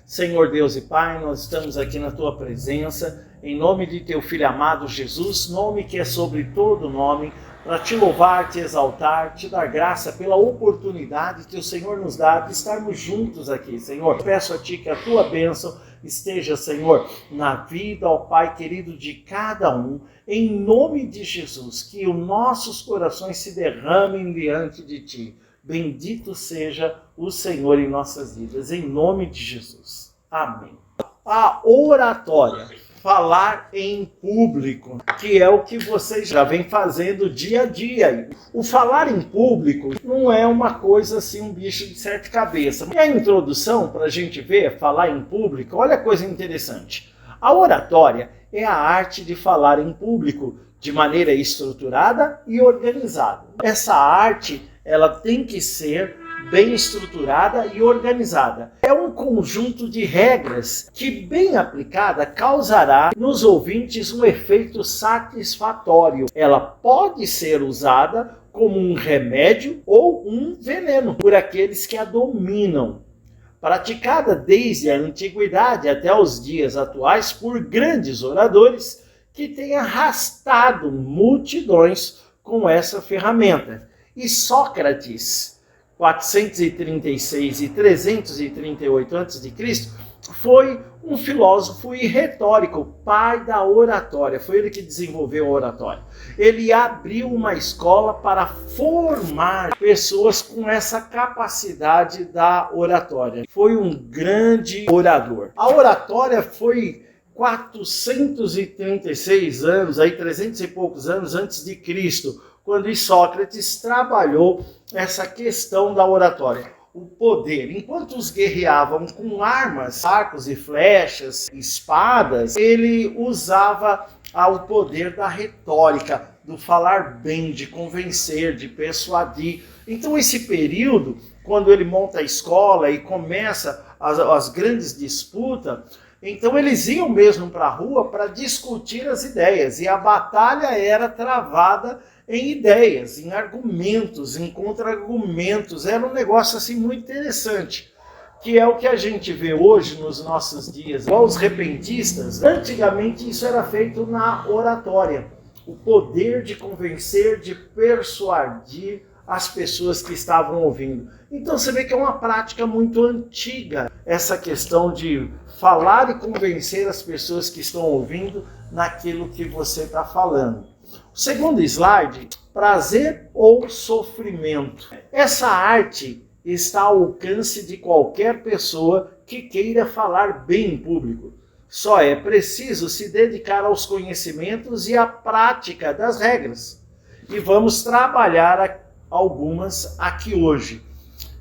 Senhor Deus e Pai, nós estamos aqui na Tua presença, em nome de Teu Filho amado Jesus, nome que é sobre todo nome, para Te louvar, Te exaltar, Te dar graça pela oportunidade que o Senhor nos dá de estarmos juntos aqui, Senhor. Peço a Ti que a Tua bênção esteja, Senhor, na vida, ó Pai querido, de cada um, em nome de Jesus, que os nossos corações se derramem diante de Ti. Bendito seja o Senhor em nossas vidas, em nome de Jesus. Amém. A oratória, falar em público, que é o que vocês já vêm fazendo dia a dia. O falar em público não é uma coisa assim, um bicho de sete cabeças. E a introdução, para a gente ver, falar em público, olha a coisa interessante. A oratória é a arte de falar em público de maneira estruturada e organizada. Essa arte ela tem que ser bem estruturada e organizada. É um conjunto de regras que, bem aplicada, causará nos ouvintes um efeito satisfatório. Ela pode ser usada como um remédio ou um veneno por aqueles que a dominam. Praticada desde a antiguidade até os dias atuais por grandes oradores que têm arrastado multidões com essa ferramenta. E Sócrates, 436 e 338 a.C., foi um filósofo e retórico, pai da oratória. Foi ele que desenvolveu a oratória. Ele abriu uma escola para formar pessoas com essa capacidade da oratória. Foi um grande orador. A oratória foi 436 anos, 300 e poucos anos antes de Cristo, quando Sócrates trabalhou essa questão da oratória. O poder, enquanto os guerreavam com armas, arcos e flechas, espadas, ele usava o poder da retórica, do falar bem, de convencer, de persuadir. Então esse período, quando ele monta a escola e começa as grandes disputas, então eles iam mesmo para a rua para discutir as ideias, e a batalha era travada em ideias, em argumentos, em contra-argumentos. Era um negócio assim muito interessante, que é o que a gente vê hoje nos nossos dias. Igual os repentistas, antigamente isso era feito na oratória. O poder de convencer, de persuadir as pessoas que estavam ouvindo. Então você vê que é uma prática muito antiga, essa questão de falar e convencer as pessoas que estão ouvindo naquilo que você está falando. O segundo slide, prazer ou sofrimento. Essa arte está ao alcance de qualquer pessoa que queira falar bem em público. Só é preciso se dedicar aos conhecimentos e à prática das regras. E vamos trabalhar algumas aqui hoje.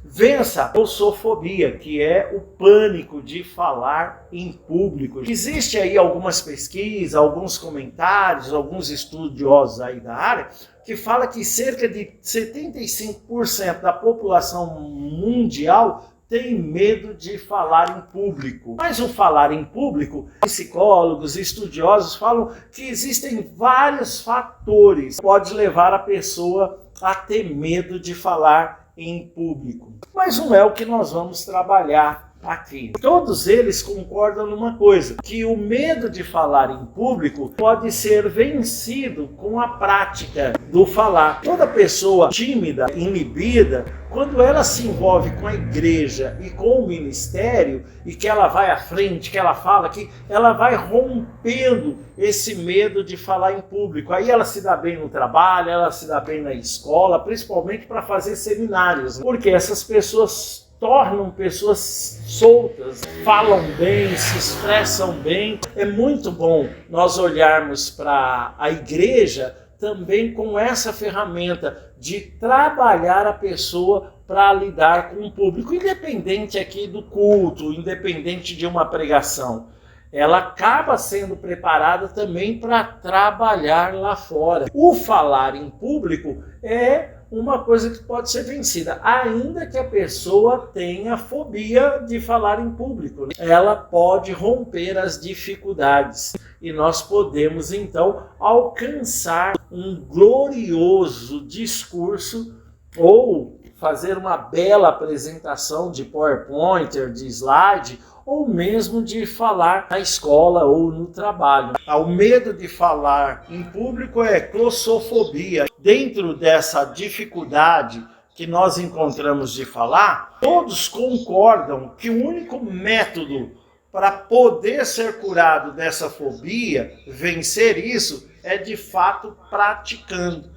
Vença a glossofobia, que é o pânico de falar em público. Existe aí algumas pesquisas, alguns comentários, alguns estudiosos aí da área, que fala que cerca de 75% da população mundial tem medo de falar em público. Mas o falar em público, psicólogos, estudiosos falam que existem vários fatores que podem levar a pessoa a ter medo de falar em público. Mas não é o que nós vamos trabalhar aqui. Todos eles concordam numa coisa, que o medo de falar em público pode ser vencido com a prática do falar. Toda pessoa tímida, inibida, quando ela se envolve com a igreja e com o ministério, e que ela vai à frente, que ela fala, que ela vai rompendo esse medo de falar em público. Aí ela se dá bem no trabalho, ela se dá bem na escola, principalmente para fazer seminários, porque essas pessoas tornam pessoas soltas, falam bem, se expressam bem. É muito bom nós olharmos para a igreja também com essa ferramenta de trabalhar a pessoa para lidar com o público, independente aqui do culto, independente de uma pregação. Ela acaba sendo preparada também para trabalhar lá fora. O falar em público é uma coisa que pode ser vencida, ainda que a pessoa tenha fobia de falar em público. Ela pode romper as dificuldades e nós podemos então alcançar um glorioso discurso ou fazer uma bela apresentação de PowerPoint, de slide, ou mesmo de falar na escola ou no trabalho. O medo de falar em público é glossofobia. Dentro dessa dificuldade que nós encontramos de falar, todos concordam que o único método para poder ser curado dessa fobia, vencer isso, é de fato praticando.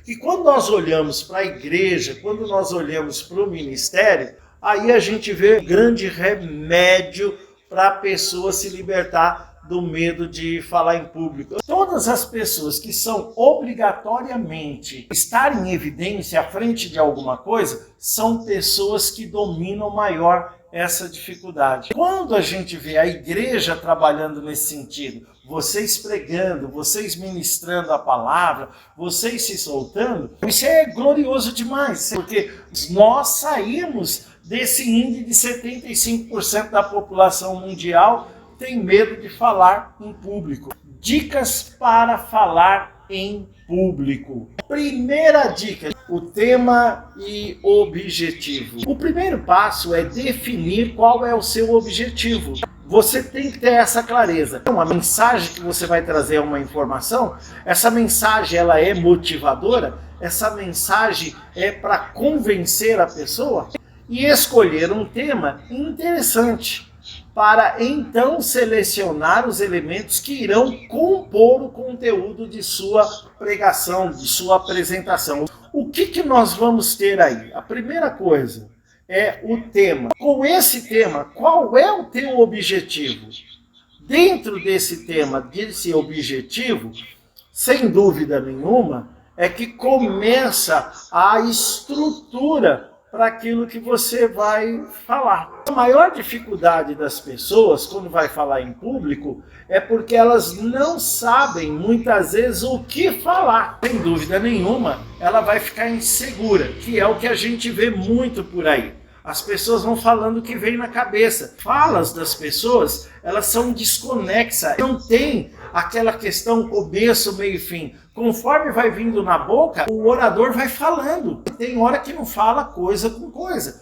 E quando nós olhamos para a igreja, quando nós olhamos para o ministério, aí a gente vê um grande remédio para a pessoa se libertar do medo de falar em público. Todas as pessoas que são obrigatoriamente estar em evidência à frente de alguma coisa, são pessoas que dominam maior essa dificuldade. Quando a gente vê a igreja trabalhando nesse sentido, vocês pregando, vocês ministrando a palavra, vocês se soltando, isso é glorioso demais, porque nós saímos desse índice de 75% da população mundial tem medo de falar em público. Dicas para falar em público. Primeira dica, o tema e objetivo. O primeiro passo é definir qual é o seu objetivo. Você tem que ter essa clareza. Uma mensagem que você vai trazer é uma informação, essa mensagem ela é motivadora, essa mensagem é para convencer a pessoa e escolher um tema interessante para então selecionar os elementos que irão compor o conteúdo de sua pregação, de sua apresentação. O que nós vamos ter aí? A primeira coisa é o tema. Com esse tema, qual é o teu objetivo? Dentro desse tema, desse objetivo, sem dúvida nenhuma, é que começa a estrutura para aquilo que você vai falar. A maior dificuldade das pessoas quando vai falar em público é porque elas não sabem muitas vezes o que falar. Sem dúvida nenhuma, ela vai ficar insegura, que é o que a gente vê muito por aí. As pessoas vão falando o que vem na cabeça. Falas das pessoas, elas são desconexas, não tem aquela questão começo, meio e fim. Conforme vai vindo na boca, o orador vai falando. Tem hora que não fala coisa com coisa.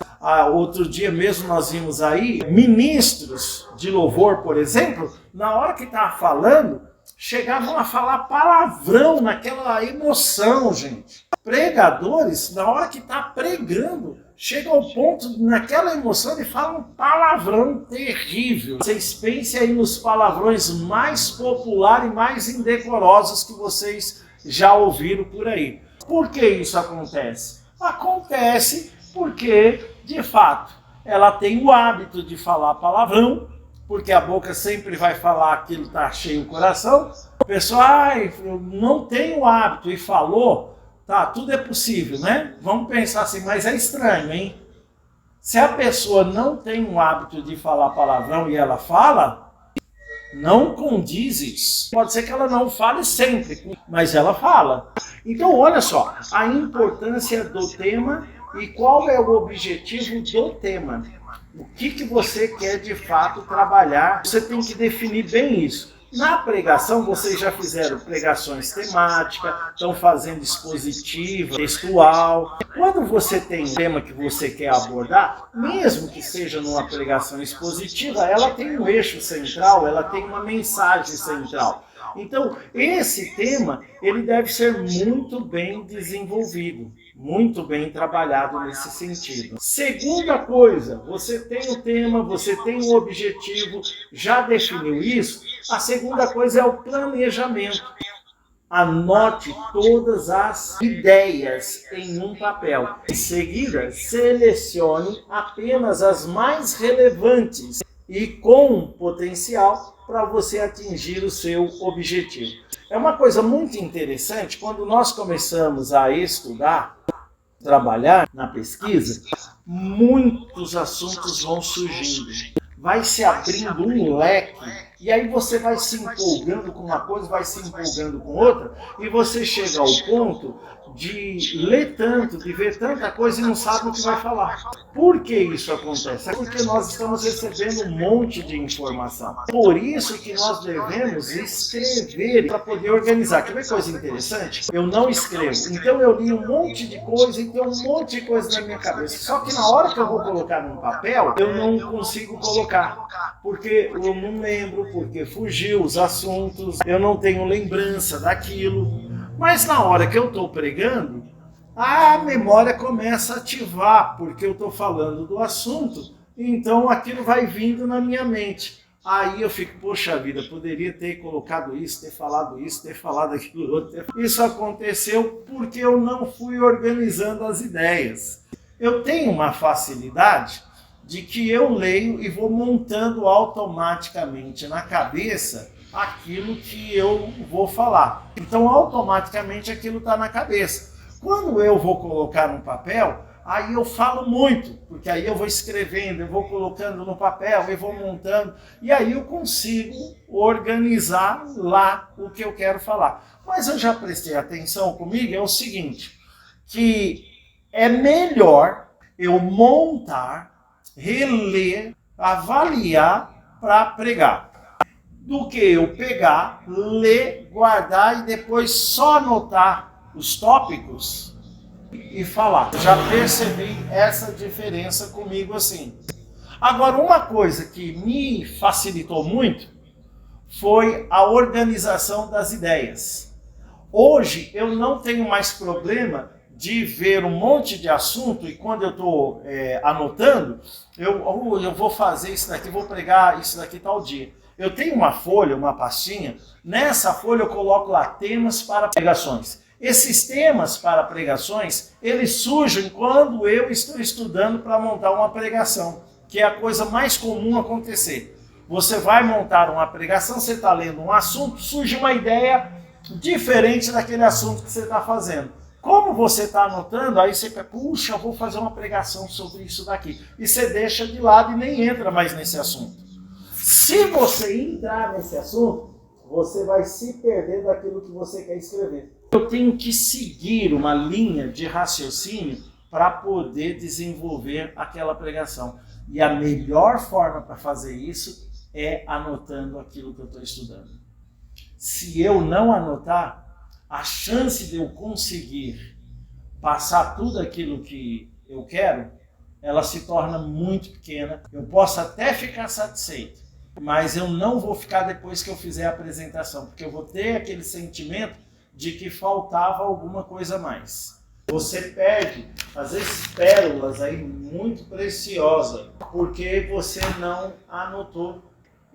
Outro dia mesmo nós vimos aí ministros de louvor, por exemplo, na hora que estava falando, chegavam a falar palavrão naquela emoção, gente. Pregadores, na hora que está pregando, chega ao ponto, naquela emoção, de falar um palavrão terrível. Vocês pensem aí nos palavrões mais populares e mais indecorosos que vocês já ouviram por aí. Por que isso acontece? Acontece porque, de fato, ela tem o hábito de falar palavrão, porque a boca sempre vai falar aquilo que está cheio o coração. A pessoa, não tem o hábito e falou, tá, tudo é possível, né? Vamos pensar assim, mas é estranho, hein? Se a pessoa não tem o hábito de falar palavrão e ela fala, não condiz isso. Pode ser que ela não fale sempre, mas ela fala. Então, olha só, a importância do tema e qual é o objetivo do tema. O que você quer de fato trabalhar, você tem que definir bem isso. Na pregação, vocês já fizeram pregações temáticas, estão fazendo expositiva, textual. Quando você tem um tema que você quer abordar, mesmo que seja numa pregação expositiva, ela tem um eixo central, ela tem uma mensagem central. Então, esse tema, ele deve ser muito bem desenvolvido, muito bem trabalhado nesse sentido. Segunda coisa, você tem o tema, você tem o objetivo, já definiu isso? A segunda coisa é o planejamento. Anote todas as ideias em um papel. Em seguida, selecione apenas as mais relevantes e com potencial para você atingir o seu objetivo. É uma coisa muito interessante, quando nós começamos a estudar, trabalhar na pesquisa, muitos assuntos vão surgindo. Vai se abrindo um leque, e aí você vai se empolgando com uma coisa, vai se empolgando com outra, e você chega ao ponto de ler tanto, de ver tanta coisa e não sabe o que vai falar. Por que isso acontece? É porque nós estamos recebendo um monte de informação. Por isso que nós devemos escrever para poder organizar. Quer ver coisa interessante? Eu não escrevo. Então eu li um monte de coisa e tem um monte de coisa na minha cabeça. Só que na hora que eu vou colocar num papel, eu não consigo colocar. Porque eu não lembro, porque fugiu os assuntos, eu não tenho lembrança daquilo. Mas na hora que eu estou pregando, a memória começa a ativar, porque eu estou falando do assunto, então aquilo vai vindo na minha mente. Aí eu fico, poxa vida, poderia ter colocado isso, ter falado aquilo outro. Isso aconteceu porque eu não fui organizando as ideias. Eu tenho uma facilidade de que eu leio e vou montando automaticamente na cabeça aquilo que eu vou falar. Então, automaticamente, aquilo está na cabeça. Quando eu vou colocar no papel, aí eu falo muito, porque aí eu vou escrevendo, eu vou colocando no papel, eu vou montando, e aí eu consigo organizar lá o que eu quero falar. Mas eu já prestei atenção comigo, é o seguinte, que é melhor eu montar, reler, avaliar para pregar, do que eu pegar, ler, guardar e depois só anotar os tópicos e falar. Já percebi essa diferença comigo assim. Agora, uma coisa que me facilitou muito foi a organização das ideias. Hoje eu não tenho mais problema de ver um monte de assunto e quando eu estou anotando, eu vou fazer isso daqui, vou pregar isso daqui tal dia. Eu tenho uma folha, uma pastinha, nessa folha eu coloco lá temas para pregações. Esses temas para pregações, eles surgem quando eu estou estudando para montar uma pregação, que é a coisa mais comum acontecer. Você vai montar uma pregação, você está lendo um assunto, surge uma ideia diferente daquele assunto que você está fazendo. Como você está anotando, aí você pensa, puxa, eu vou fazer uma pregação sobre isso daqui. E você deixa de lado e nem entra mais nesse assunto. Se você entrar nesse assunto, você vai se perder daquilo que você quer escrever. Eu tenho que seguir uma linha de raciocínio para poder desenvolver aquela pregação. E a melhor forma para fazer isso é anotando aquilo que eu estou estudando. Se eu não anotar, a chance de eu conseguir passar tudo aquilo que eu quero, ela se torna muito pequena. Eu posso até ficar satisfeito, mas eu não vou ficar depois que eu fizer a apresentação, porque eu vou ter aquele sentimento de que faltava alguma coisa a mais. Você perde, às vezes, pérolas aí muito preciosas, porque você não anotou.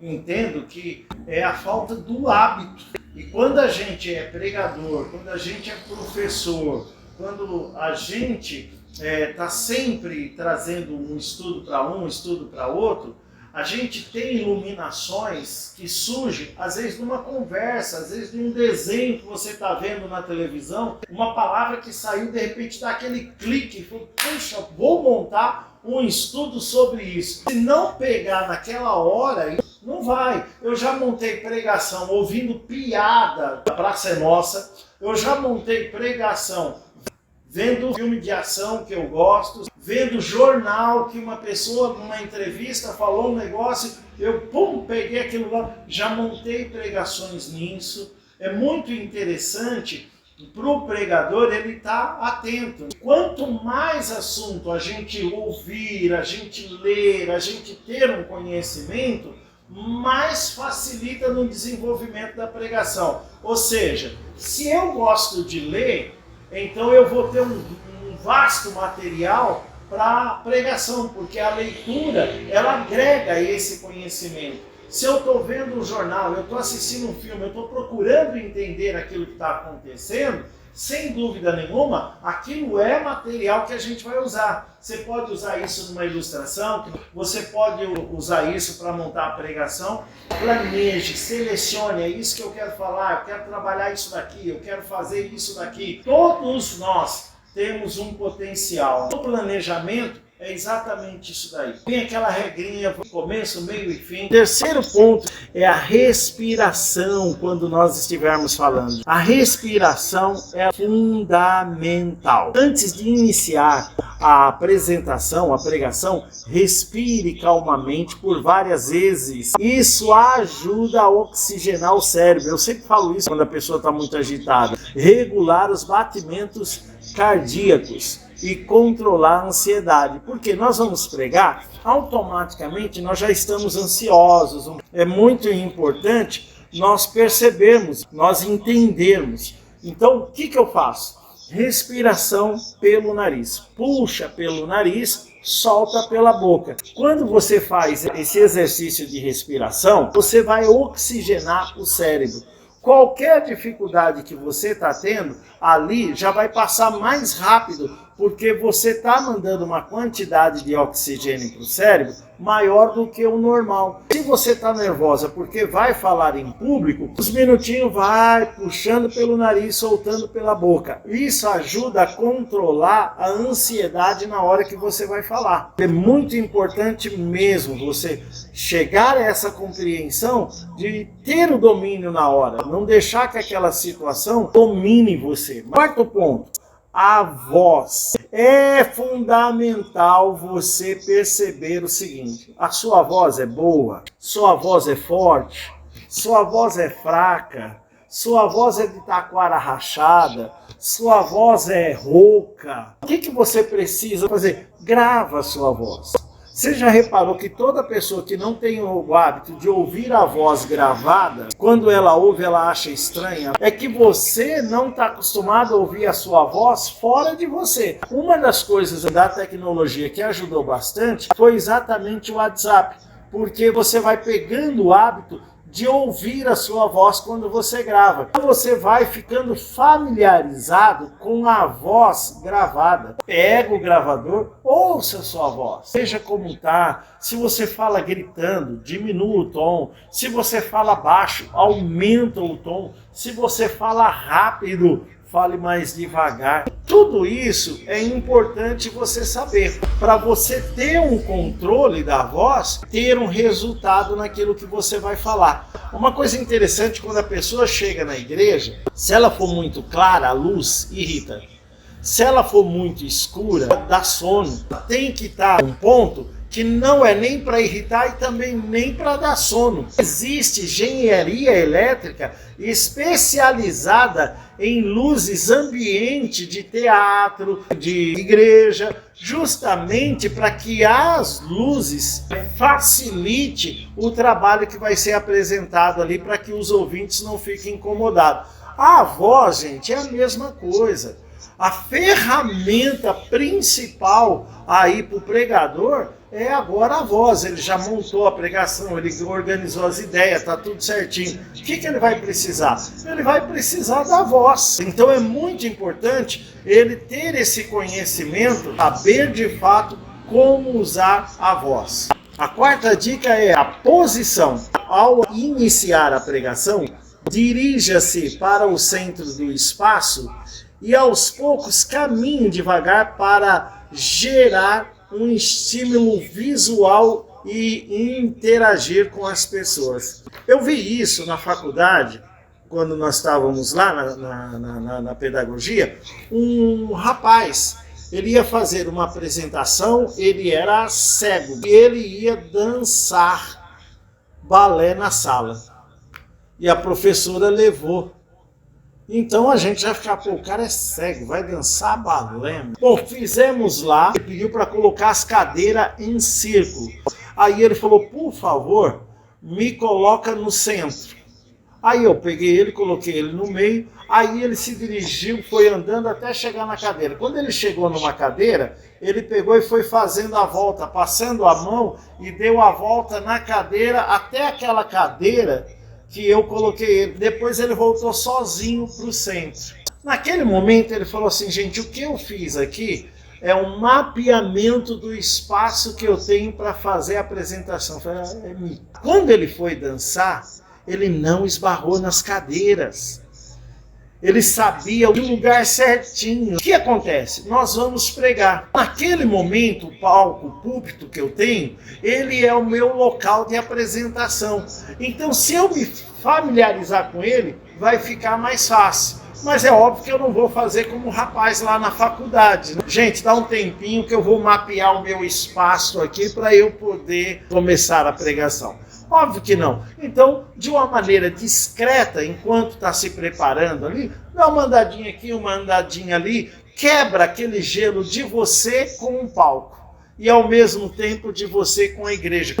Entendo que é a falta do hábito. E quando a gente é pregador, quando a gente é professor, quando a gente está sempre trazendo um estudo para um estudo para outro, a gente tem iluminações que surgem, às vezes, numa conversa, às vezes, de um desenho que você está vendo na televisão, uma palavra que saiu, de repente, dá aquele clique, e fala, puxa, vou montar um estudo sobre isso. Se não pegar naquela hora, não vai. Eu já montei pregação ouvindo piada da Praça é Nossa, eu já montei pregação vendo filme de ação que eu gosto, vendo jornal que uma pessoa numa entrevista falou um negócio, eu peguei aquilo lá, já montei pregações nisso. É muito interessante para o pregador ele estar atento. Quanto mais assunto a gente ouvir, a gente ler, a gente ter um conhecimento, mais facilita no desenvolvimento da pregação. Ou seja, se eu gosto de ler, então eu vou ter um vasto material para pregação, porque a leitura, ela agrega esse conhecimento. Se eu estou vendo um jornal, eu estou assistindo um filme, eu estou procurando entender aquilo que está acontecendo, sem dúvida nenhuma, aquilo é material que a gente vai usar. Você pode usar isso numa ilustração, você pode usar isso para montar a pregação. Planeje, selecione, é isso que eu quero falar, eu quero trabalhar isso daqui, eu quero fazer isso daqui. Todos nós temos um potencial. O planejamento É exatamente isso daí. Tem aquela regrinha, começo, meio e fim. Terceiro ponto é a respiração quando nós estivermos falando. A respiração é fundamental. Antes de iniciar a apresentação, a pregação, respire calmamente por várias vezes. Isso ajuda a oxigenar o cérebro. Eu sempre falo isso quando a pessoa está muito agitada. Regular os batimentos cardíacos e controlar a ansiedade. Porque nós vamos pregar, automaticamente nós já estamos ansiosos. É muito importante nós percebermos, nós entendermos. Então, o que eu faço? Respiração pelo nariz. Puxa pelo nariz, solta pela boca. Quando você faz esse exercício de respiração, você vai oxigenar o cérebro. Qualquer dificuldade que você está tendo, ali já vai passar mais rápido, porque você está mandando uma quantidade de oxigênio para o cérebro maior do que o normal. Se você está nervosa porque vai falar em público, os minutinhos vai puxando pelo nariz, soltando pela boca. Isso ajuda a controlar a ansiedade na hora que você vai falar. É muito importante mesmo você chegar a essa compreensão de ter o domínio na hora, não deixar que aquela situação domine você. Quarto ponto. A voz. É fundamental você perceber o seguinte: a sua voz é boa, sua voz é forte, sua voz é fraca, sua voz é de taquara rachada, sua voz é rouca. O que você precisa fazer? Grava a sua voz. Você já reparou que toda pessoa que não tem o hábito de ouvir a voz gravada, quando ela ouve, ela acha estranha? É que você não está acostumado a ouvir a sua voz fora de você. Uma das coisas da tecnologia que ajudou bastante foi exatamente o WhatsApp, porque você vai pegando o hábito de ouvir a sua voz quando você grava. Você vai ficando familiarizado com a voz gravada. Pega o gravador, ouça a sua voz. Seja como está. Se você fala gritando, diminua o tom. Se você fala baixo, aumenta o tom. Se você fala rápido, fale mais devagar. Tudo isso é importante você saber, para você ter um controle da voz, ter um resultado naquilo que você vai falar. Uma coisa interessante, quando a pessoa chega na igreja, se ela for muito clara, a luz irrita. Se ela for muito escura, dá sono. Tem que estar um ponto que não é nem para irritar e também nem para dar sono. Existe engenharia elétrica especializada em luzes ambiente de teatro, de igreja, justamente para que as luzes facilite o trabalho que vai ser apresentado ali, para que os ouvintes não fiquem incomodados. A voz, gente, é a mesma coisa. A ferramenta principal aí para o pregador é agora a voz. Ele já montou a pregação, ele organizou as ideias, está tudo certinho. O que ele vai precisar? Ele vai precisar da voz. Então é muito importante ele ter esse conhecimento, saber de fato como usar a voz. A quarta dica é a posição. Ao iniciar a pregação, dirija-se para o centro do espaço e aos poucos caminhe devagar para gerar um estímulo visual e interagir com as pessoas. Eu vi isso na faculdade, quando nós estávamos lá na pedagogia. Um rapaz, ele ia fazer uma apresentação, ele era cego, e ele ia dançar balé na sala. E a professora levou. Então a gente já fica, pô, o cara é cego, vai dançar balé. Bom, fizemos lá, ele pediu para colocar as cadeiras em círculo. Aí ele falou, por favor, me coloca no centro. Aí eu peguei ele, coloquei ele no meio, aí ele se dirigiu, foi andando até chegar na cadeira. Quando ele chegou numa cadeira, ele pegou e foi fazendo a volta, passando a mão e deu a volta na cadeira até aquela cadeira que eu coloquei ele. Depois ele voltou sozinho para o centro. Naquele momento ele falou assim, gente, o que eu fiz aqui é um mapeamento do espaço que eu tenho para fazer a apresentação. Quando ele foi dançar, ele não esbarrou nas cadeiras. Ele sabia o lugar certinho. O que acontece? Nós vamos pregar. Naquele momento, o palco, o púlpito que eu tenho, ele é o meu local de apresentação. Então, se eu me familiarizar com ele, vai ficar mais fácil. Mas é óbvio que eu não vou fazer como o rapaz lá na faculdade, né? Gente, dá um tempinho que eu vou mapear o meu espaço aqui para eu poder começar a pregação. Óbvio que não. Então, de uma maneira discreta, enquanto está se preparando ali, dá uma andadinha aqui, uma andadinha ali, quebra aquele gelo de você com o palco e ao mesmo tempo de você com a igreja.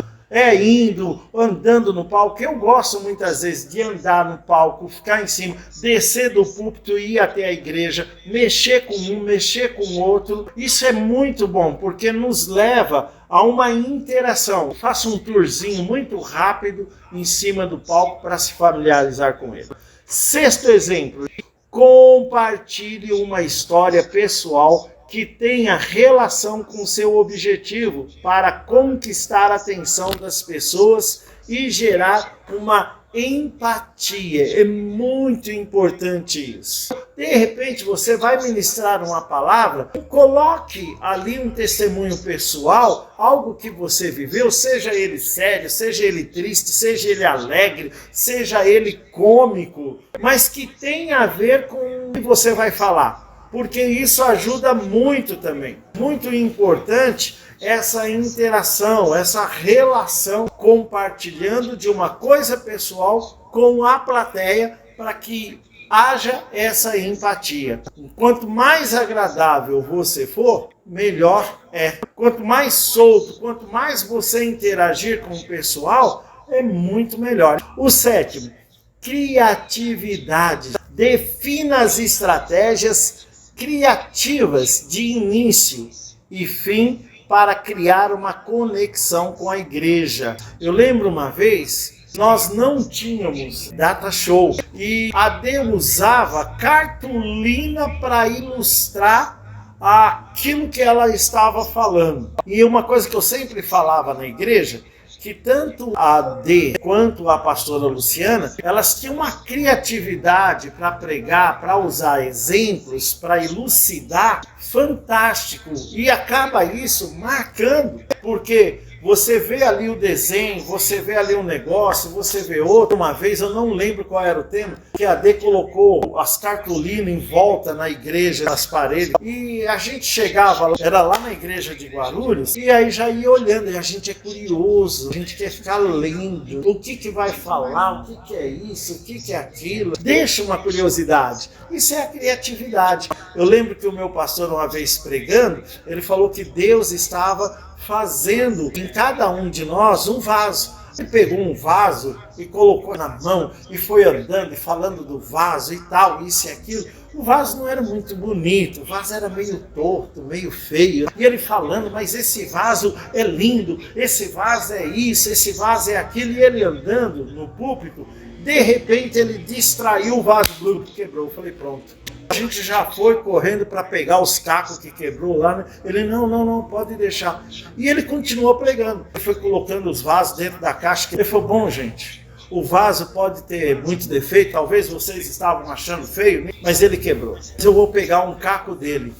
Indo, andando no palco. Eu gosto muitas vezes de andar no palco, ficar em cima, descer do púlpito e ir até a igreja, mexer com um, mexer com o outro. Isso é muito bom, porque nos leva a uma interação. Faça um tourzinho muito rápido em cima do palco para se familiarizar com ele. Sexto exemplo, compartilhe uma história pessoal que tenha relação com seu objetivo para conquistar a atenção das pessoas e gerar uma empatia. É muito importante isso. De repente você vai ministrar uma palavra, coloque ali um testemunho pessoal, algo que você viveu, seja ele sério, seja ele triste, seja ele alegre, seja ele cômico, mas que tenha a ver com o que você vai falar. Porque isso ajuda muito também. Muito importante essa interação, essa relação, compartilhando de uma coisa pessoal com a plateia para que haja essa empatia. Quanto mais agradável você for, melhor é. Quanto mais solto, quanto mais você interagir com o pessoal, é muito melhor. O sétimo, criatividade. Defina as estratégias criativas de início e fim para criar uma conexão com a igreja. Eu lembro uma vez, nós não tínhamos data show e a AD usava cartolina para ilustrar aquilo que ela estava falando. E uma coisa que eu sempre falava na igreja, que tanto a AD quanto a pastora Luciana, elas tinham uma criatividade para pregar, para usar exemplos, para elucidar, fantástico. E acaba isso marcando, porque você vê ali o desenho, você vê ali um negócio, você vê outro. Uma vez, eu não lembro qual era o tema, que a AD colocou as cartolinas em volta na igreja, nas paredes. E a gente chegava, era lá na igreja de Guarulhos, e aí já ia olhando, e a gente é curioso, a gente quer ficar lendo. O que vai falar, o que é isso, o que é aquilo. Deixa uma curiosidade. Isso é a criatividade. Eu lembro que o meu pastor, uma vez pregando, ele falou que Deus estava fazendo em cada um de nós um vaso. Ele pegou um vaso e colocou na mão e foi andando e falando do vaso e tal, isso e aquilo. O vaso não era muito bonito, o vaso era meio torto, meio feio. E ele falando, mas esse vaso é lindo, esse vaso é isso, esse vaso é aquilo. E ele andando no púlpito, de repente ele distraiu o vaso, quebrou. Eu falei, pronto. A gente já foi correndo para pegar os cacos que quebrou lá, né? Ele, não, pode deixar. E ele continuou pregando. Ele foi colocando os vasos dentro da caixa. Ele falou, bom, gente, o vaso pode ter muito defeito, talvez vocês estavam achando feio, né? Mas ele quebrou. Eu vou pegar um caco dele.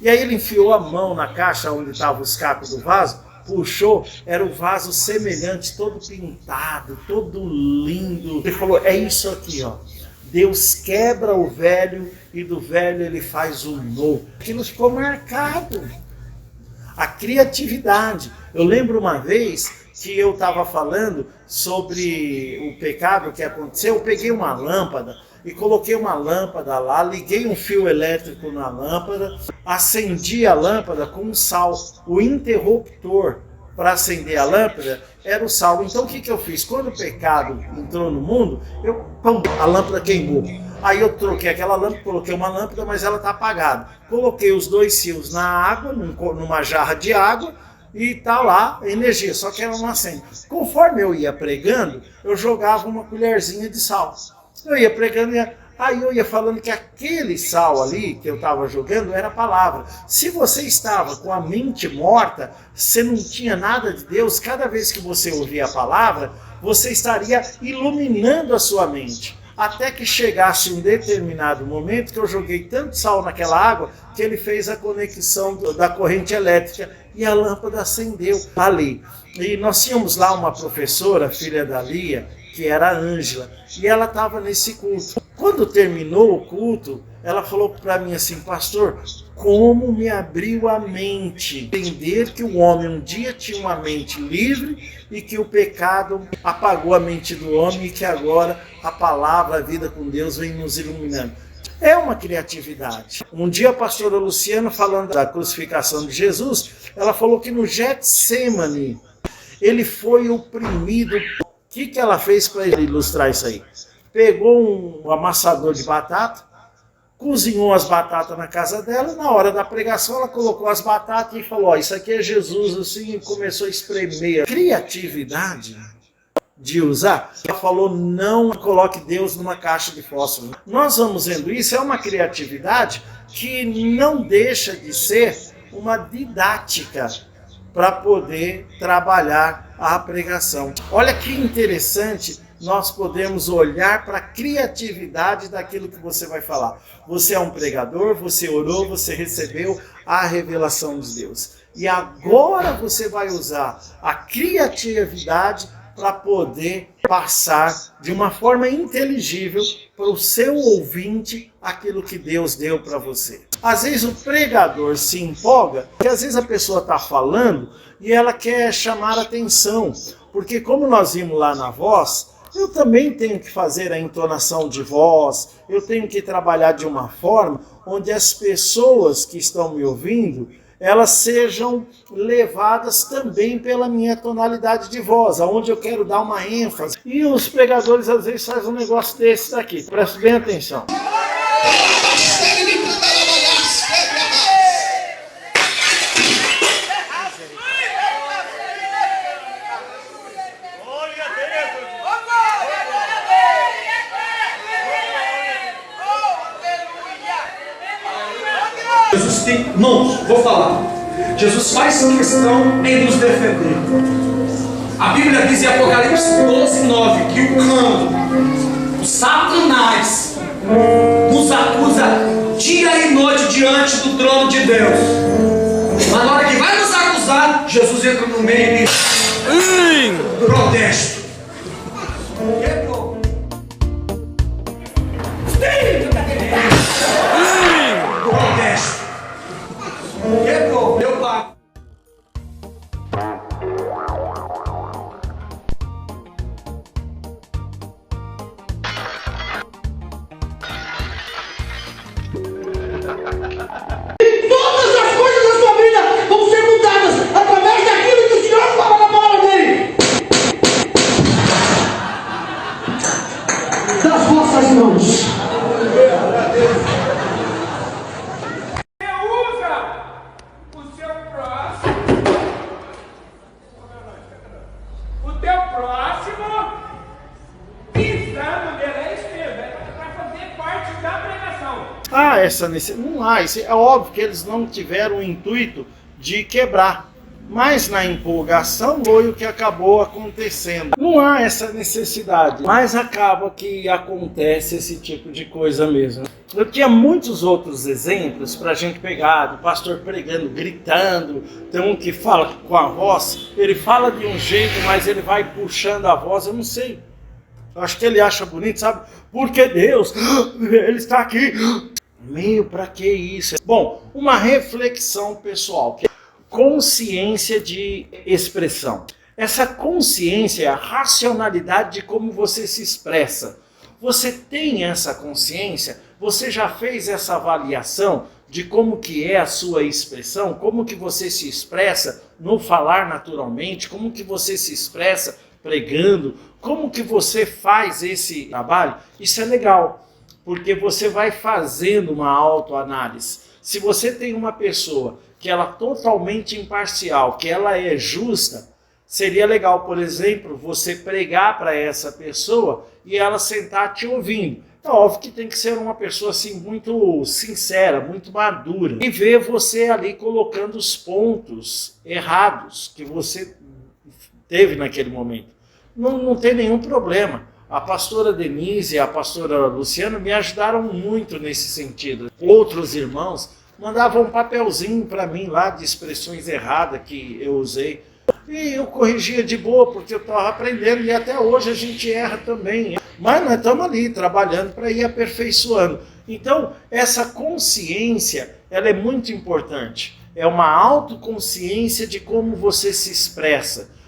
E aí ele enfiou a mão na caixa onde estavam os cacos do vaso, puxou, era o vaso semelhante, todo pintado, todo lindo. Ele falou, é isso aqui, ó. Deus quebra o velho e do velho ele faz o novo. Aquilo ficou marcado. A criatividade. Eu lembro uma vez que eu estava falando sobre o pecado que aconteceu. Eu peguei uma lâmpada e coloquei uma lâmpada lá, liguei um fio elétrico na lâmpada, acendi a lâmpada com um sal. O interruptor para acender a lâmpada era o sal. Então o que eu fiz? Quando o pecado entrou no mundo, a lâmpada queimou. Aí eu troquei aquela lâmpada, coloquei uma lâmpada, mas ela está apagada. Coloquei os 2 fios na água, numa jarra de água, e está lá a energia, só que ela não acende. Conforme eu ia pregando, eu jogava uma colherzinha de sal. Eu ia pregando, aí eu ia falando que aquele sal ali que eu estava jogando era a palavra. Se você estava com a mente morta, você não tinha nada de Deus, cada vez que você ouvia a palavra, você estaria iluminando a sua mente. até que chegasse um determinado momento que eu joguei tanto sal naquela água que ele fez a conexão da corrente elétrica e a lâmpada acendeu ali. E nós tínhamos lá uma professora, filha da Lia, que era a Ângela, e ela estava nesse culto. Quando terminou o culto, ela falou para mim assim: pastor, como me abriu a mente entender que o homem um dia tinha uma mente livre e que o pecado apagou a mente do homem e que agora a palavra, a vida com Deus vem nos iluminando. É uma criatividade. Um dia a pastora Luciana, falando da crucificação de Jesus, ela falou que no Getsemane ele foi oprimido. O que ela fez para ilustrar isso aí? Pegou um amassador de batata, cozinhou as batatas na casa dela, na hora da pregação ela colocou as batatas e falou: isso aqui é Jesus, assim, e começou a espremer. Criatividade de usar. Ela falou: não coloque Deus numa caixa de fósforo. Nós vamos vendo isso, é uma criatividade que não deixa de ser uma didática para poder trabalhar a pregação. Olha que interessante, nós podemos olhar para a criatividade daquilo que você vai falar. Você é um pregador, você orou, você recebeu a revelação de Deus. E agora você vai usar a criatividade para poder passar de uma forma inteligível para o seu ouvinte aquilo que Deus deu para você. Às vezes o pregador se empolga, porque às vezes a pessoa está falando e ela quer chamar a atenção, porque como nós vimos lá na voz, eu também tenho que fazer a entonação de voz, eu tenho que trabalhar de uma forma onde as pessoas que estão me ouvindo, elas sejam levadas também pela minha tonalidade de voz, aonde eu quero dar uma ênfase. E os pregadores às vezes fazem um negócio desse daqui, presta bem atenção. Jesus tem, irmãos, vou falar. Jesus faz questão em nos defender. A Bíblia diz em Apocalipse 12:9 que o cão, o Satanás, nos acusa dia e noite diante do trono de Deus. Mas na hora que vai nos acusar, Jesus entra no meio e diz: protesto. Meu pai. Todas as coisas da sua vida vão ser mudadas através daquilo que o Senhor fala na palavra dele. Das vossas mãos. Essa necessidade. Não há. É óbvio que eles não tiveram o intuito de quebrar. Mas na empolgação foi o que acabou acontecendo. Não há essa necessidade. Mas acaba que acontece esse tipo de coisa mesmo. Eu tinha muitos outros exemplos para a gente pegar, do pastor pregando, gritando. Tem um que fala com a voz, ele fala de um jeito, mas ele vai puxando a voz, eu não sei. Eu acho que ele acha bonito, sabe? Porque Deus, ele está aqui. Meu, para que isso? Bom, uma reflexão pessoal. Consciência de expressão. Essa consciência é a racionalidade de como você se expressa. Você tem essa consciência? Você já fez essa avaliação de como que é a sua expressão? Como que você se expressa no falar naturalmente? Como que você se expressa pregando? Como que você faz esse trabalho? Isso é legal, porque você vai fazendo uma autoanálise. Se você tem uma pessoa que ela é totalmente imparcial, que ela é justa, seria legal, por exemplo, você pregar para essa pessoa e ela sentar te ouvindo. É óbvio que tem que ser uma pessoa assim muito sincera, muito madura. E ver você ali colocando os pontos errados que você teve naquele momento. Não tem nenhum problema. A pastora Denise e a pastora Luciana me ajudaram muito nesse sentido. Outros irmãos mandavam um papelzinho para mim lá de expressões erradas que eu usei. E eu corrigia de boa, porque eu estava aprendendo, e até hoje a gente erra também. Mas nós estamos ali trabalhando para ir aperfeiçoando. Então, essa consciência, ela é muito importante. É uma autoconsciência de como você se expressa.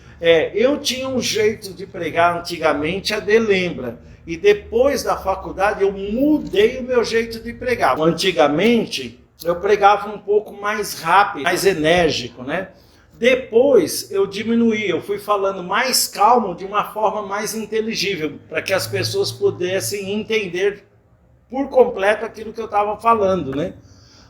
Eu tinha um jeito de pregar antigamente, a Dê lembra. E depois da faculdade eu mudei o meu jeito de pregar. Antigamente eu pregava um pouco mais rápido, mais enérgico, né? Depois eu diminuí, eu fui falando mais calmo, de uma forma mais inteligível, para que as pessoas pudessem entender por completo aquilo que eu estava falando, né?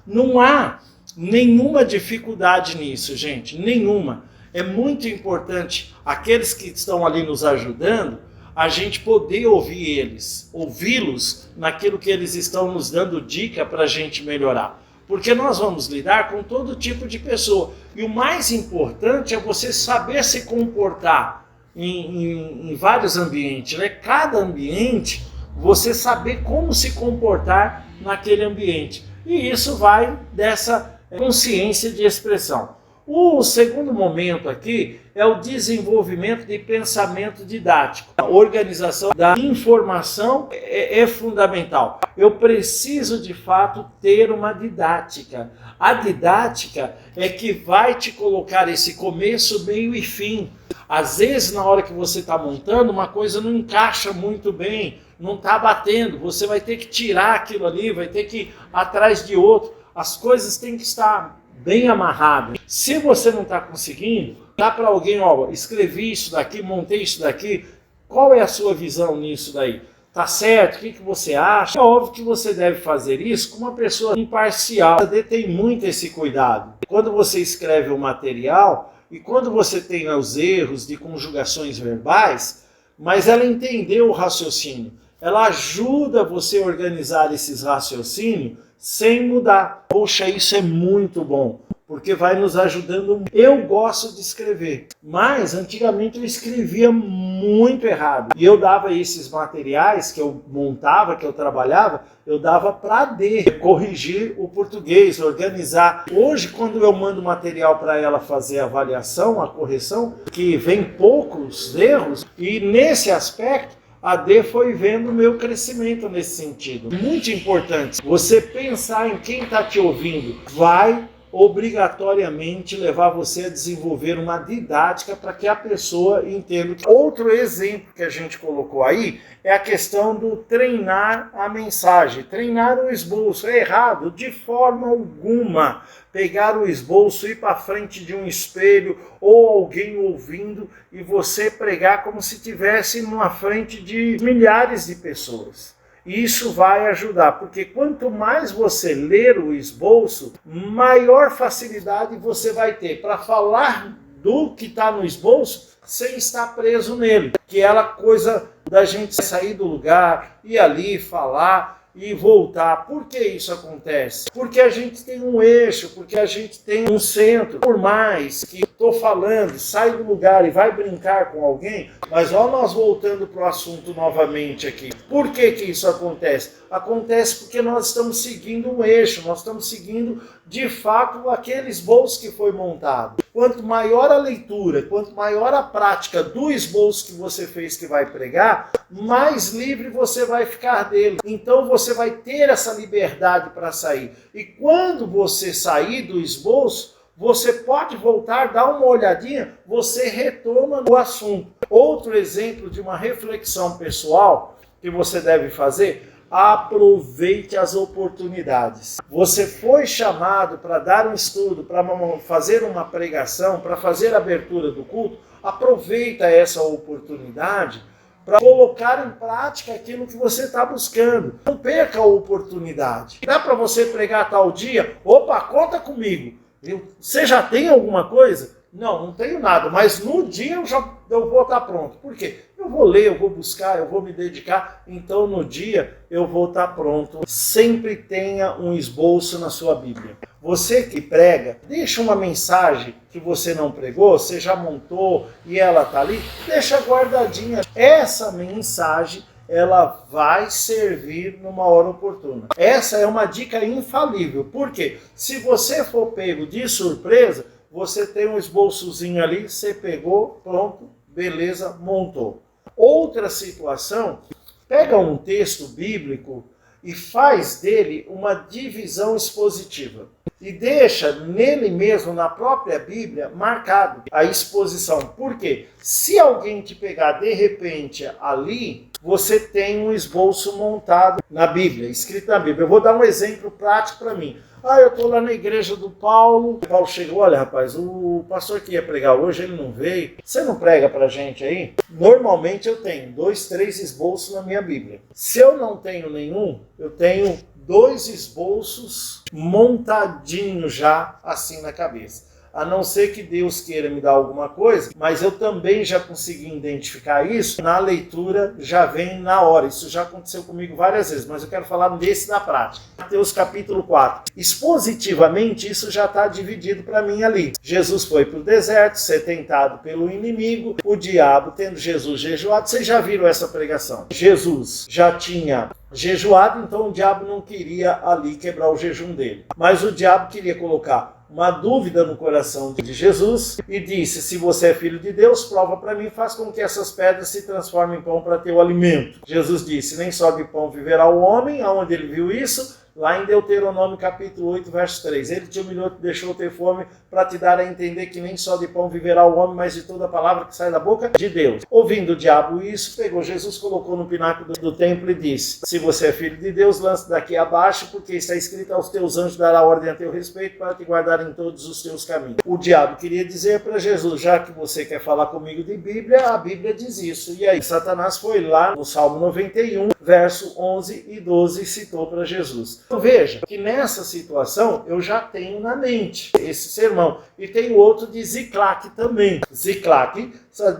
Não há nenhuma dificuldade nisso, gente, nenhuma. É muito importante, aqueles que estão ali nos ajudando, a gente poder ouvir eles, ouvi-los naquilo que eles estão nos dando dica para a gente melhorar. Porque nós vamos lidar com todo tipo de pessoa. E o mais importante é você saber se comportar em vários ambientes, né? Cada ambiente, você saber como se comportar naquele ambiente. E isso vai dessa consciência de expressão. O segundo momento aqui é o desenvolvimento de pensamento didático. A organização da informação é fundamental. Eu preciso, de fato, ter uma didática. A didática é que vai te colocar esse começo, meio e fim. Às vezes, na hora que você está montando, uma coisa não encaixa muito bem, não está batendo. Você vai ter que tirar aquilo ali, vai ter que ir atrás de outro. As coisas têm que estar bem amarrada. Se você não está conseguindo, dá para alguém, ó, escrevi isso daqui, montei isso daqui, qual é a sua visão nisso daí? Tá certo? O que você acha? É óbvio que você deve fazer isso com uma pessoa imparcial. Você tem muito esse cuidado. Quando você escreve o material e quando você tem os erros de conjugações verbais, mas ela entendeu o raciocínio. Ela ajuda você a organizar esses raciocínios sem mudar. Poxa, isso é muito bom, porque vai nos ajudando. Eu gosto de escrever, mas antigamente eu escrevia muito errado. E eu dava esses materiais que eu montava, que eu trabalhava, eu dava para D, corrigir o português, organizar. Hoje, quando eu mando material para ela fazer a avaliação, a correção, que vem poucos erros, e nesse aspecto, a D foi vendo o meu crescimento nesse sentido. Muito importante você pensar em quem está te ouvindo. Vai obrigatoriamente levar você a desenvolver uma didática para que a pessoa entenda. Outro exemplo que a gente colocou aí é a questão do treinar a mensagem, treinar o esboço. É errado de forma alguma pegar o esboço, ir para frente de um espelho ou alguém ouvindo e você pregar como se estivesse numa frente de milhares de pessoas. Isso vai ajudar, porque quanto mais você ler o esboço, maior facilidade você vai ter para falar do que está no esboço sem estar preso nele. Que é aquela coisa da gente sair do lugar, ir ali, falar e voltar. Por que isso acontece? Porque a gente tem um eixo, porque a gente tem um centro. Por mais que estou falando, sai do lugar e vai brincar com alguém, mas ó, nós voltando para o assunto novamente aqui. Por que isso acontece? Acontece porque nós estamos seguindo um eixo, nós estamos seguindo de fato aquele esboço que foi montado. Quanto maior a leitura, quanto maior a prática do esboço que você fez que vai pregar, mais livre você vai ficar dele. Então você vai ter essa liberdade para sair. E quando você sair do esboço, você pode voltar, dar uma olhadinha, você retoma o assunto. Outro exemplo de uma reflexão pessoal que você deve fazer: aproveite as oportunidades. Você foi chamado para dar um estudo, para fazer uma pregação, para fazer a abertura do culto. Aproveita essa oportunidade para colocar em prática aquilo que você está buscando. Não perca a oportunidade. Dá para você pregar tal dia? Opa, conta comigo. Você já tem alguma coisa? Não, não tenho nada, mas no dia eu vou estar pronto. Por quê? Eu vou ler, eu vou buscar, eu vou me dedicar, então no dia eu vou estar pronto. Sempre tenha um esboço na sua Bíblia. Você que prega, deixa uma mensagem que você não pregou, você já montou e ela está ali, deixa guardadinha. Essa mensagem, ela vai servir numa hora oportuna. Essa é uma dica infalível. Por quê? Se você for pego de surpresa, você tem um esboçozinho ali, você pegou, pronto, beleza, montou. Outra situação, pega um texto bíblico e faz dele uma divisão expositiva. E deixa nele mesmo, na própria Bíblia, marcado a exposição. Por quê? Se alguém te pegar de repente ali, você tem um esboço montado na Bíblia, escrito na Bíblia. Eu vou dar um exemplo prático para mim. Eu estou lá na igreja do Paulo. O Paulo chegou, olha rapaz, o pastor que ia pregar hoje, ele não veio. Você não prega pra gente aí? Normalmente eu tenho 2, 3 esboços na minha Bíblia. Se eu não tenho nenhum, eu tenho 2 esboços montadinhos já assim na cabeça. A não ser que Deus queira me dar alguma coisa, mas eu também já consegui identificar isso. Na leitura já vem na hora. Isso já aconteceu comigo várias vezes, mas eu quero falar desse da prática. Mateus capítulo 4. Expositivamente, isso já está dividido para mim ali. Jesus foi para o deserto, ser tentado pelo inimigo, o diabo tendo Jesus jejuado. Vocês já viram essa pregação? Jesus já tinha jejuado, então o diabo não queria ali quebrar o jejum dele. Mas o diabo queria colocar uma dúvida no coração de Jesus e disse: se você é filho de Deus, prova para mim, faz com que essas pedras se transformem em pão para teu alimento. Jesus disse: nem só de pão viverá o homem. Aonde ele viu isso? Lá em Deuteronômio capítulo 8, verso 3. Ele te humilhou, te deixou ter fome para te dar a entender que nem só de pão viverá o homem, mas de toda a palavra que sai da boca de Deus. Ouvindo o diabo isso, pegou Jesus, colocou no pináculo do templo e disse: se você é filho de Deus, lance daqui abaixo, porque está escrito: aos teus anjos dará ordem a teu respeito para te guardar em todos os teus caminhos. O diabo queria dizer para Jesus: já que você quer falar comigo de Bíblia, a Bíblia diz isso. E aí Satanás foi lá no Salmo 91, verso 11 e 12 e citou para Jesus. Então veja que nessa situação eu já tenho na mente esse sermão. E tem outro de Ziclac também. Ziclac,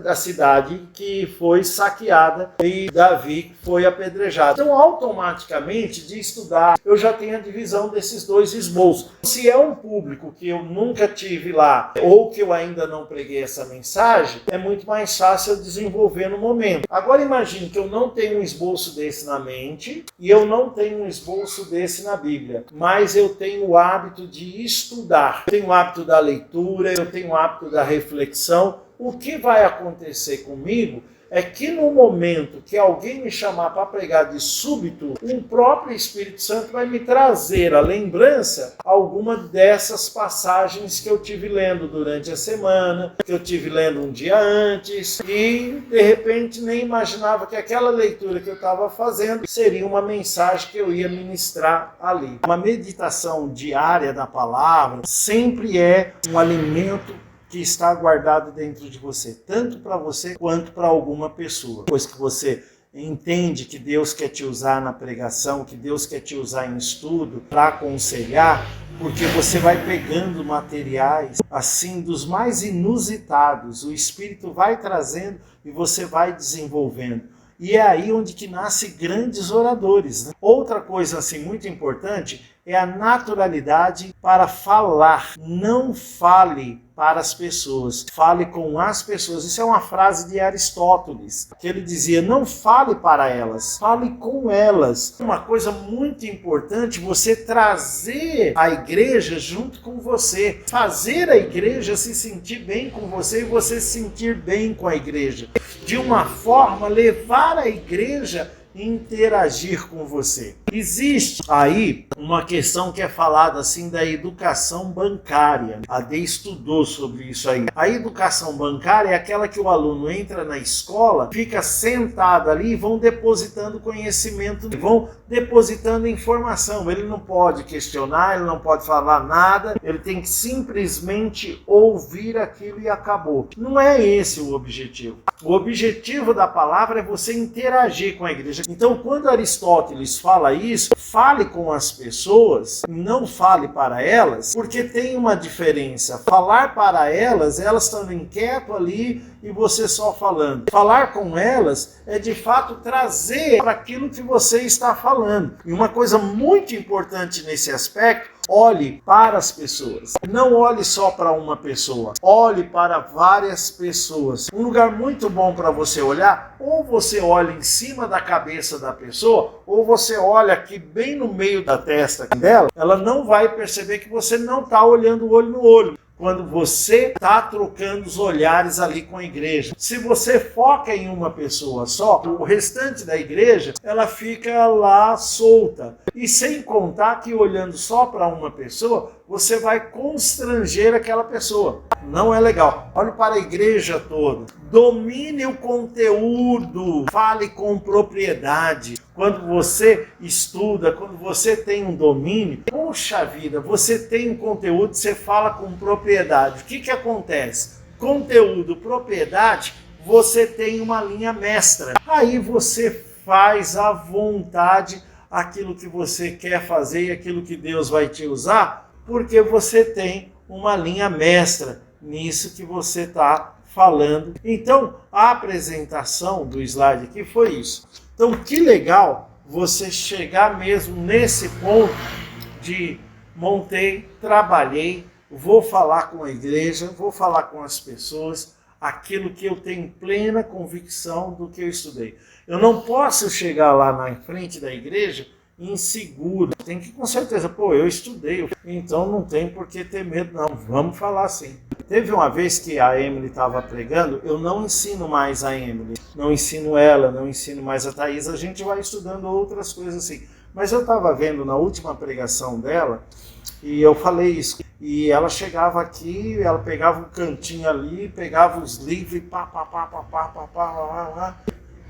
a cidade que foi saqueada e Davi foi apedrejado. Então automaticamente de estudar eu já tenho a divisão desses 2 esboços. Se é um público que eu nunca tive lá ou que eu ainda não preguei essa mensagem, é muito mais fácil eu desenvolver no momento. Agora imagine que eu não tenho um esboço desse na mente e eu não tenho um esboço desse na Bíblia, mas eu tenho o hábito de estudar, eu tenho o hábito da leitura, eu tenho o hábito da reflexão. O que vai acontecer comigo é que no momento que alguém me chamar para pregar de súbito, o próprio Espírito Santo vai me trazer a lembrança alguma dessas passagens que eu tive lendo durante a semana, que eu tive lendo um dia antes, e de repente nem imaginava que aquela leitura que eu estava fazendo seria uma mensagem que eu ia ministrar ali. Uma meditação diária da palavra sempre é um alimento que está guardado dentro de você, tanto para você quanto para alguma pessoa. Depois que você entende que Deus quer te usar na pregação, que Deus quer te usar em estudo para aconselhar, porque você vai pegando materiais assim dos mais inusitados, o Espírito vai trazendo e você vai desenvolvendo. E é aí onde que nasce grandes oradores, né? Outra coisa assim muito importante é a naturalidade para falar. Não fale para as pessoas, fale com as pessoas. Isso é uma frase de Aristóteles, que ele dizia: não fale para elas, fale com elas. Uma coisa muito importante, você trazer a igreja junto com você, fazer a igreja se sentir bem com você e você se sentir bem com a igreja. De uma forma, levar a igreja interagir com você. Existe aí uma questão que é falada assim da educação bancária. A Dê estudou sobre isso aí. A educação bancária é aquela que o aluno entra na escola, fica sentado ali e vão depositando conhecimento, vão depositando informação. Ele não pode questionar, ele não pode falar nada, ele tem que simplesmente ouvir aquilo e acabou. Não é esse o objetivo. O objetivo da palavra é você interagir com a igreja. Então, quando Aristóteles fala isso, fale com as pessoas, não fale para elas, porque tem uma diferença. Falar para elas, elas estão inquietas ali e você só falando. Falar com elas é de fato trazer para aquilo que você está falando. E uma coisa muito importante nesse aspecto, olhe para as pessoas. Não olhe só para uma pessoa. Olhe para várias pessoas. Um lugar muito bom para você olhar, ou você olha em cima da cabeça da pessoa, ou você olha aqui bem no meio da testa dela, ela não vai perceber que você não está olhando olho no olho. Quando você está trocando os olhares ali com a igreja. Se você foca em uma pessoa só, o restante da igreja, ela fica lá solta. E sem contar que olhando só para uma pessoa, você vai constranger aquela pessoa. Não é legal. Olhe para a igreja toda. Domine o conteúdo. Fale com propriedade. Quando você estuda, quando você tem um domínio, poxa vida, você tem um conteúdo, você fala com propriedade. O que acontece? Conteúdo, propriedade, você tem uma linha mestra. Aí você faz à vontade aquilo que você quer fazer e aquilo que Deus vai te usar, porque você tem uma linha mestra nisso que você está falando. Então, a apresentação do slide aqui foi isso. Então, que legal você chegar mesmo nesse ponto de montei, trabalhei, vou falar com a igreja, vou falar com as pessoas, aquilo que eu tenho plena convicção do que eu estudei. Eu não posso chegar lá na frente da igreja inseguro. Tem que, com certeza, eu estudei, então não tem por que ter medo, não. Vamos falar assim. Teve uma vez que a Emily estava pregando, eu não ensino mais a Emily, não ensino ela, não ensino mais a Thaís, a gente vai estudando outras coisas assim. Mas eu estava vendo na última pregação dela, e eu falei isso, e ela chegava aqui, ela pegava um cantinho ali, pegava os livros e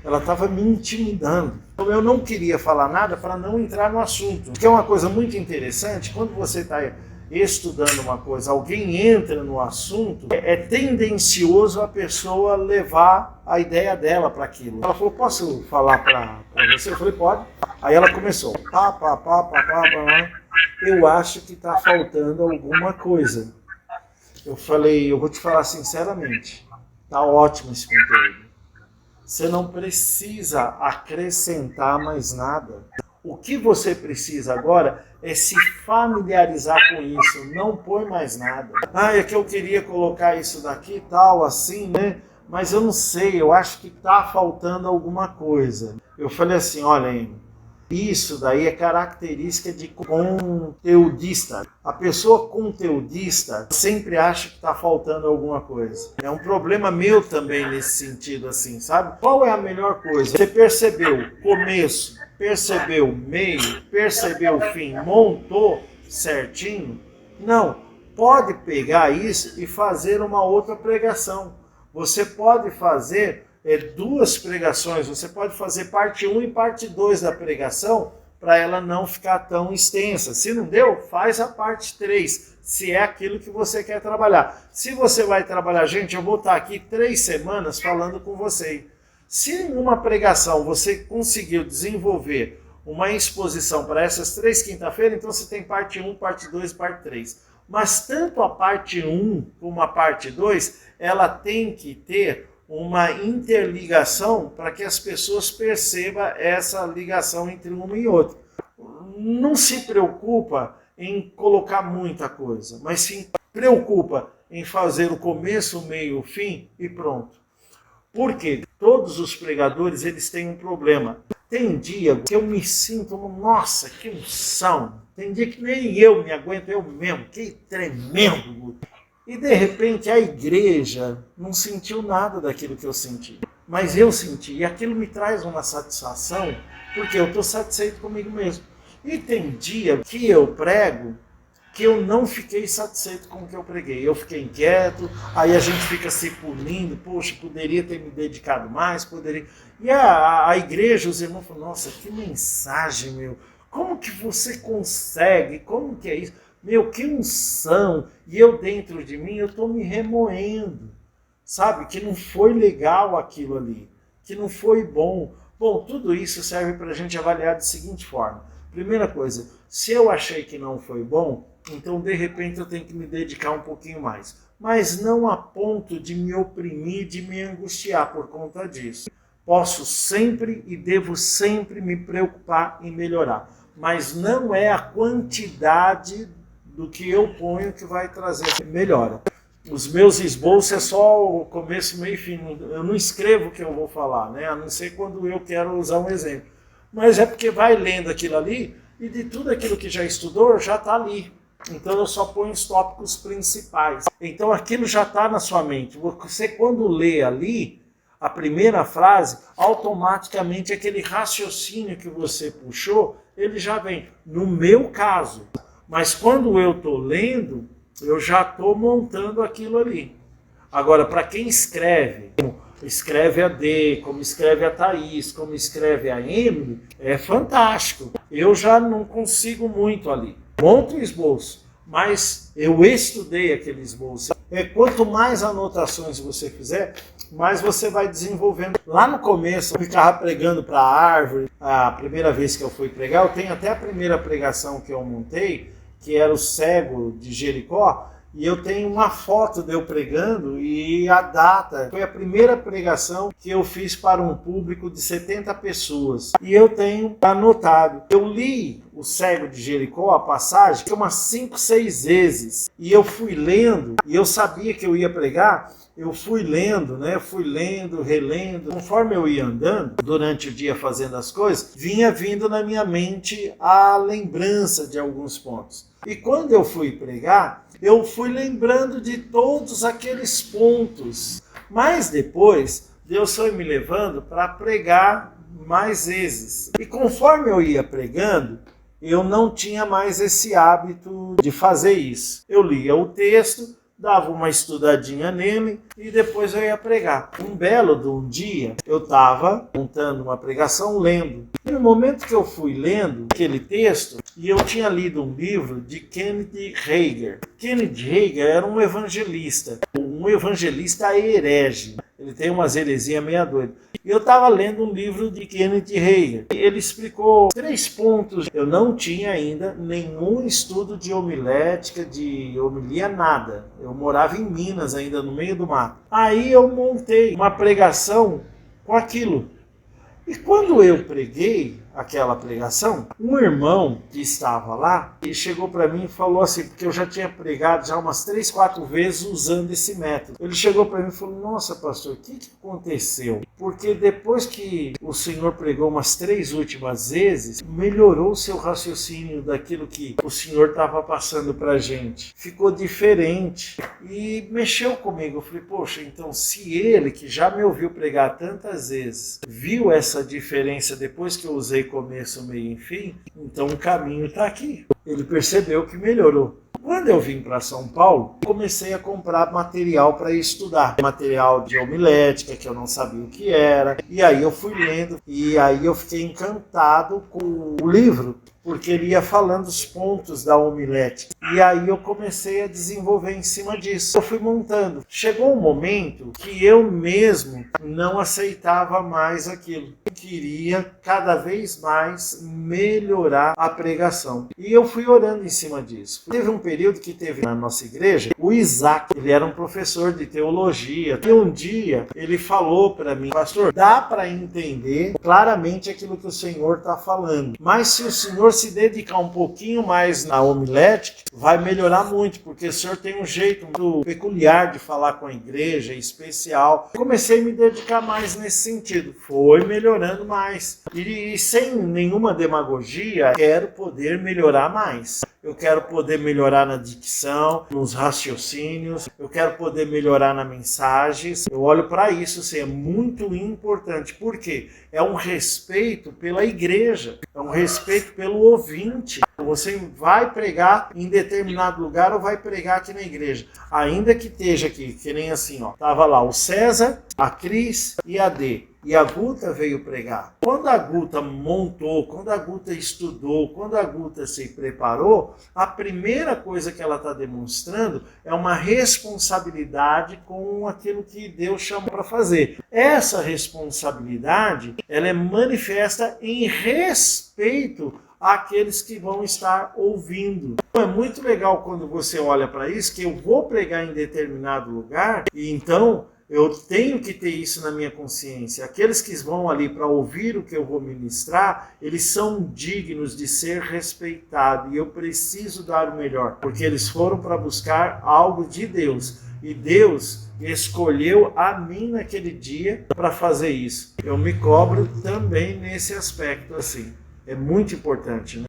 ela estava me intimidando. Então eu não queria falar nada para não entrar no assunto. Que é uma coisa muito interessante, quando você está estudando uma coisa, alguém entra no assunto, é tendencioso a pessoa levar a ideia dela para aquilo. Ela falou, posso falar para você? Eu falei, pode. Aí ela começou, eu acho que está faltando alguma coisa. Eu falei, eu vou te falar sinceramente, está ótimo esse conteúdo. Você não precisa acrescentar mais nada. O que você precisa agora é se familiarizar com isso. Não põe mais nada. É que eu queria colocar isso daqui, tal, assim, né? Mas eu não sei, eu acho que está faltando alguma coisa. Eu falei assim, olha, Amy, isso daí é característica de conteudista. A pessoa conteudista sempre acha que está faltando alguma coisa. É um problema meu também nesse sentido, assim, sabe? Qual é a melhor coisa? Você percebeu o começo, percebeu o meio, percebeu o fim, montou certinho? Não. Pode pegar isso e fazer uma outra pregação. Você pode fazer duas pregações, você pode fazer parte 1 e parte 2 da pregação para ela não ficar tão extensa. Se não deu, faz a parte 3, se é aquilo que você quer trabalhar. Se você vai trabalhar, gente, eu vou estar aqui 3 semanas falando com você. Se em uma pregação você conseguiu desenvolver uma exposição para essas 3 quinta-feiras, então você tem parte 1, parte 2 e parte 3. Mas tanto a parte 1 como a parte 2, ela tem que ter uma interligação para que as pessoas percebam essa ligação entre uma e outra. Não se preocupa em colocar muita coisa, mas se preocupa em fazer o começo, o meio, o fim e pronto. Porque todos os pregadores eles têm um problema. Tem dia que eu me sinto, nossa, que unção. Tem dia que nem eu me aguento, eu mesmo, que tremendo. E de repente a igreja não sentiu nada daquilo que eu senti. Mas eu senti, e aquilo me traz uma satisfação, porque eu estou satisfeito comigo mesmo. E tem dia que eu prego, que eu não fiquei satisfeito com o que eu preguei. Eu fiquei inquieto, aí a gente fica se punindo, poxa, poderia ter me dedicado mais, poderia... E a igreja, os irmãos falam, nossa, que mensagem, meu. Como que você consegue? Como que é isso? Meu, que unção! E eu dentro de mim, eu estou me remoendo. Sabe? Que não foi legal aquilo ali. Que não foi bom. Bom, tudo isso serve para a gente avaliar da seguinte forma. Primeira coisa, se eu achei que não foi bom, então de repente eu tenho que me dedicar um pouquinho mais. Mas não a ponto de me oprimir, de me angustiar por conta disso. Posso sempre e devo sempre me preocupar em melhorar. Mas não é a quantidade do que eu ponho que vai trazer melhora. Os meus esboços é só o começo, meio e fim. Eu não escrevo o que eu vou falar, né? A não ser quando eu quero usar um exemplo. Mas é porque vai lendo aquilo ali e de tudo aquilo que já estudou, já está ali. Então eu só ponho os tópicos principais. Então aquilo já está na sua mente. Você quando lê ali, a primeira frase, automaticamente aquele raciocínio que você puxou, ele já vem. No meu caso. Mas quando eu estou lendo, eu já estou montando aquilo ali. Agora, para quem escreve, como escreve a D, como escreve a Thaís, como escreve a Emily, é fantástico. Eu já não consigo muito ali. Monto o esboço, mas eu estudei aquele esboço. Quanto mais anotações você fizer, mais você vai desenvolvendo. Lá no começo, eu ficava pregando para a árvore. A primeira vez que eu fui pregar, eu tenho até a primeira pregação que eu montei, que era o cego de Jericó, e eu tenho uma foto de eu pregando e a data. Foi a primeira pregação que eu fiz para um público de 70 pessoas. E eu tenho anotado. Eu li o cego de Jericó, a passagem, umas 5, 6 vezes. E eu fui lendo, e eu sabia que eu ia pregar. Eu fui lendo, né? Fui lendo, relendo. Conforme eu ia andando, durante o dia fazendo as coisas, vinha vindo na minha mente a lembrança de alguns pontos. E quando eu fui pregar, eu fui lembrando de todos aqueles pontos. Mas depois, Deus foi me levando para pregar mais vezes. E conforme eu ia pregando, eu não tinha mais esse hábito de fazer isso. Eu lia o texto, dava uma estudadinha nele e depois eu ia pregar. Um belo de um dia, eu estava montando uma pregação, lendo. E no momento que eu fui lendo aquele texto, e eu tinha lido um livro de Kenneth Hagin. Kenneth Hagin era um evangelista herege. Ele tem umas heresias meia doida. E eu estava lendo um livro de Kenneth Hagin. Ele explicou 3 pontos. Eu não tinha ainda nenhum estudo de homilética, de homilia, nada. Eu morava em Minas ainda, no meio do mato. Aí eu montei uma pregação com aquilo. E quando eu preguei aquela pregação, um irmão que estava lá, ele chegou para mim e falou assim, porque eu já tinha pregado já umas 3, 4 vezes usando esse método. Ele chegou para mim e falou, nossa pastor, o que aconteceu? Porque depois que o senhor pregou umas 3 últimas vezes, melhorou o seu raciocínio daquilo que o senhor estava passando para a gente. Ficou diferente e mexeu comigo. Eu falei, poxa, então se ele, que já me ouviu pregar tantas vezes, viu essa diferença depois que eu usei começo, meio e fim, então o caminho está aqui. Ele percebeu que melhorou. Quando eu vim para São Paulo, comecei a comprar material para estudar. Material de homilética, que eu não sabia o que era. E aí eu fui lendo, e aí eu fiquei encantado com o livro, porque ele ia falando os pontos da homilética. E aí eu comecei a desenvolver em cima disso. Eu fui montando. Chegou um momento que eu mesmo não aceitava mais aquilo. Eu queria cada vez mais melhorar a pregação. E eu fui orando em cima disso. Teve um período que teve na nossa igreja, o Isaac, ele era um professor de teologia. E um dia ele falou para mim, pastor, dá para entender claramente aquilo que o Senhor está falando. Mas se o Senhor se dedicar um pouquinho mais na homilética, vai melhorar muito, porque o senhor tem um jeito muito peculiar de falar com a igreja, especial. Comecei a me dedicar mais nesse sentido. Foi melhorando mais. E sem nenhuma demagogia, quero poder melhorar mais. Eu quero poder melhorar na dicção, nos raciocínios, eu quero poder melhorar nas mensagens. Eu olho para isso, assim, é muito importante. Por quê? É um respeito pela igreja, é um respeito pelo ouvinte. O você vai pregar em determinado lugar ou vai pregar aqui na igreja. Ainda que esteja aqui, que nem assim, ó. Tava lá o César, a Cris e a D. E a Guta veio pregar. Quando a Guta montou, quando a Guta estudou, quando a Guta se preparou, a primeira coisa que ela está demonstrando é uma responsabilidade com aquilo que Deus chamou para fazer. Essa responsabilidade, ela é manifesta em respeito àqueles que vão estar ouvindo. Então, é muito legal quando você olha para isso, que eu vou pregar em determinado lugar, e então eu tenho que ter isso na minha consciência. Aqueles que vão ali para ouvir o que eu vou ministrar, eles são dignos de ser respeitados. E eu preciso dar o melhor, porque eles foram para buscar algo de Deus. E Deus escolheu a mim naquele dia para fazer isso. Eu me cobro também nesse aspecto assim. É muito importante, né?